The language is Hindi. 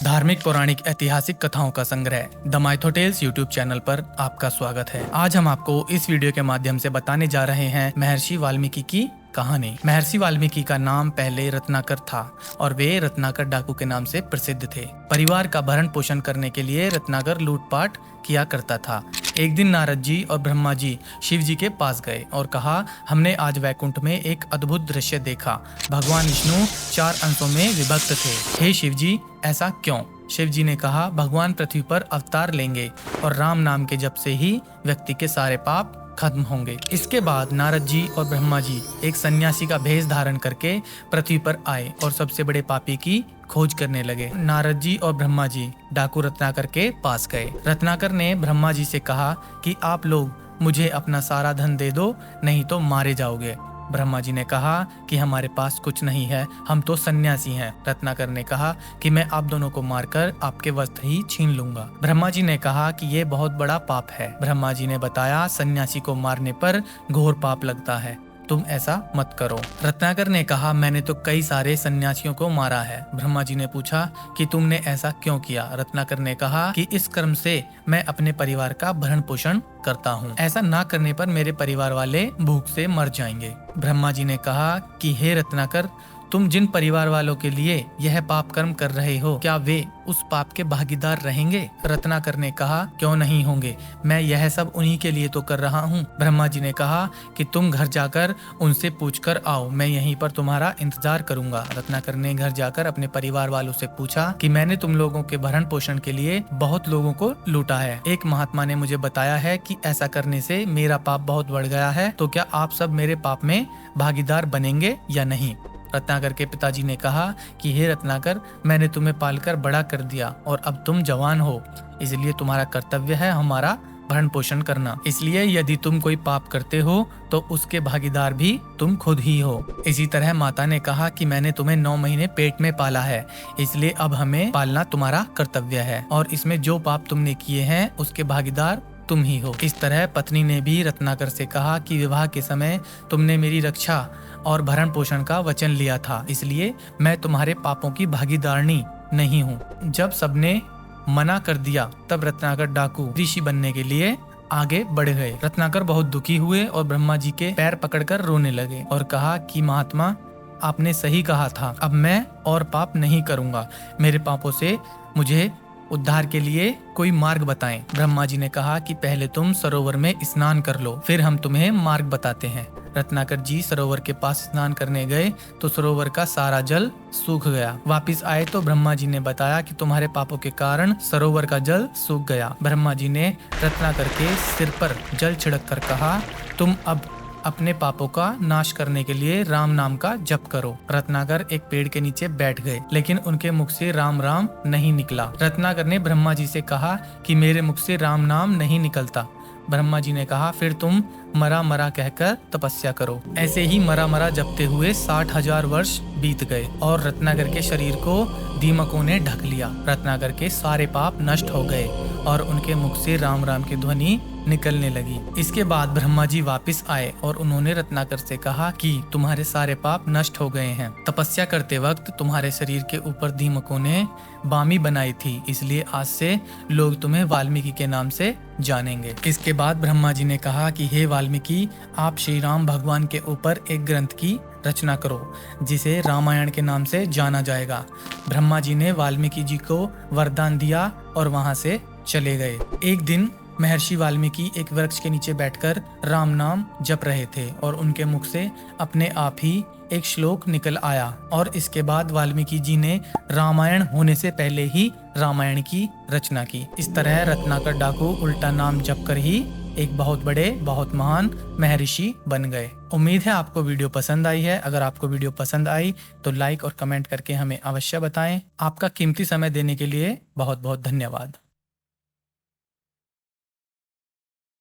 धार्मिक पौराणिक ऐतिहासिक कथाओं का संग्रह द माइथोटेल्स यूट्यूब चैनल पर आपका स्वागत है। आज हम आपको इस वीडियो के माध्यम से बताने जा रहे हैं महर्षि वाल्मीकि की कहानी। महर्षि वाल्मीकि का नाम पहले रत्नाकर था और वे रत्नाकर डाकू के नाम से प्रसिद्ध थे। परिवार का भरण पोषण करने के लिए रत्नाकर लूटपाट किया करता था। एक दिन नारद जी और ब्रह्मा जी शिव जी के पास गए और कहा, हमने आज वैकुंठ में एक अद्भुत दृश्य देखा। भगवान विष्णु 4 अंशों में विभक्त थे। हे शिव जी, ऐसा क्यों? शिव जी ने कहा, भगवान पृथ्वी पर अवतार लेंगे और राम नाम के जप से ही व्यक्ति के सारे पाप खत्म होंगे। इसके बाद नारद जी और ब्रह्मा जी एक सन्यासी का भेष धारण करके पृथ्वी पर आए और सबसे बड़े पापी की खोज करने लगे। नारद जी और ब्रह्मा जी डाकू रत्नाकर के पास गए। रत्नाकर ने ब्रह्मा जी से कहा कि आप लोग मुझे अपना सारा धन दे दो, नहीं तो मारे जाओगे। ब्रह्मा जी ने कहा कि हमारे पास कुछ नहीं है, हम तो सन्यासी हैं। रत्नाकर ने कहा कि मैं आप दोनों को मारकर आपके वस्त्र ही छीन लूंगा। ब्रह्मा जी ने कहा कि ये बहुत बड़ा पाप है। ब्रह्मा जी ने बताया, सन्यासी को मारने पर घोर पाप लगता है, तुम ऐसा मत करो। रत्नाकर ने कहा, मैंने तो कई सारे सन्यासियों को मारा है। ब्रह्मा जी ने पूछा कि तुमने ऐसा क्यों किया? रत्नाकर ने कहा कि इस कर्म से मैं अपने परिवार का भरण पोषण करता हूँ। ऐसा ना करने पर मेरे परिवार वाले भूख से मर जाएंगे। ब्रह्मा जी ने कहा कि हे रत्नाकर, तुम जिन परिवार वालों के लिए यह पाप कर्म कर रहे हो, क्या वे उस पाप के भागीदार रहेंगे? रत्नाकर ने कहा, क्यों नहीं होंगे, मैं यह सब उन्हीं के लिए तो कर रहा हूँ। ब्रह्मा जी ने कहा कि तुम घर जाकर उनसे पूछकर आओ, मैं यहीं पर तुम्हारा इंतजार करूंगा। रत्नाकर ने घर जाकर अपने परिवार वालों से पूछा कि मैंने तुम लोगों के भरण पोषण के लिए बहुत लोगों को लूटा है। एक महात्मा ने मुझे बताया है कि ऐसा करने से मेरा पाप बहुत बढ़ गया है, तो क्या आप सब मेरे पाप में भागीदार बनेंगे या नहीं? रत्नाकर के पिताजी ने कहा कि हे रत्नाकर, मैंने तुम्हें पालकर बड़ा कर दिया और अब तुम जवान हो, इसलिए तुम्हारा कर्तव्य है हमारा भरण पोषण करना। इसलिए यदि तुम कोई पाप करते हो तो उसके भागीदार भी तुम खुद ही हो। इसी तरह माता ने कहा कि मैंने तुम्हें 9 महीने पेट में पाला है, इसलिए अब हमें पालना तुम्हारा कर्तव्य है और इसमें जो पाप तुमने किए हैं उसके भागीदार तुम ही हो। इस तरह पत्नी ने भी रत्नाकर से कहा कि विवाह के समय तुमने मेरी रक्षा और भरण पोषण का वचन लिया था, इसलिए मैं तुम्हारे पापों की भागीदारनी नहीं हूँ। जब सबने मना कर दिया तब रत्नाकर डाकू ऋषि बनने के लिए आगे बढ़ गए। रत्नाकर बहुत दुखी हुए और ब्रह्मा जी के पैर पकड़कर रोने लगे और कहा कि महात्मा, आपने सही कहा था, अब मैं और पाप नहीं करूँगा। मेरे पापों से मुझे उद्धार के लिए कोई मार्ग बताएं। ब्रह्मा जी ने कहा कि पहले तुम सरोवर में स्नान कर लो, फिर हम तुम्हें मार्ग बताते हैं। रत्नाकर जी सरोवर के पास स्नान करने गए तो सरोवर का सारा जल सूख गया। वापिस आए तो ब्रह्मा जी ने बताया कि तुम्हारे पापों के कारण सरोवर का जल सूख गया। ब्रह्मा जी ने रत्नाकर के सिर पर जल छिड़क कर कहा, तुम अब अपने पापों का नाश करने के लिए राम नाम का जप करो। रत्नाकर एक पेड़ के नीचे बैठ गए, लेकिन उनके मुख से राम राम नहीं निकला। रत्नाकर ने ब्रह्मा जी से कहा कि मेरे मुख से राम नाम नहीं निकलता। ब्रह्मा जी ने कहा, फिर तुम मरा मरा कहकर तपस्या करो। ऐसे ही मरा मरा जपते हुए 60,000 वर्ष बीत गए और रत्नाकर के शरीर को दीमकों ने ढक लिया। रत्नाकर के सारे पाप नष्ट हो गए और उनके मुख से राम राम की ध्वनि निकलने लगी। इसके बाद ब्रह्मा जी वापिस आए और उन्होंने रत्नाकर से कहा कि तुम्हारे सारे पाप नष्ट हो गए हैं। तपस्या करते वक्त तुम्हारे शरीर के ऊपर दीमकों ने बामी बनाई थी, इसलिए आज से लोग तुम्हें वाल्मीकि के नाम से जानेंगे। इसके बाद ब्रह्मा जी ने कहा कि हे वाल्मीकि, आप श्री राम भगवान के ऊपर एक ग्रंथ की रचना करो जिसे रामायण के नाम से जाना जाएगा। ब्रह्मा जी ने वाल्मीकि जी को वरदान दिया और वहां से चले गए। एक दिन महर्षि वाल्मीकि एक वृक्ष के नीचे बैठकर राम नाम जप रहे थे और उनके मुख से अपने आप ही एक श्लोक निकल आया और इसके बाद वाल्मीकि जी ने रामायण होने से पहले ही रामायण की रचना की। इस तरह रत्नाकर डाकू उल्टा नाम जप कर ही एक बहुत बड़े, बहुत महान महर्षि बन गए। उम्मीद है आपको वीडियो पसंद आई है। अगर आपको वीडियो पसंद आई तो लाइक और कमेंट करके हमें अवश्य बताएं। आपका कीमती समय देने के लिए बहुत बहुत धन्यवाद।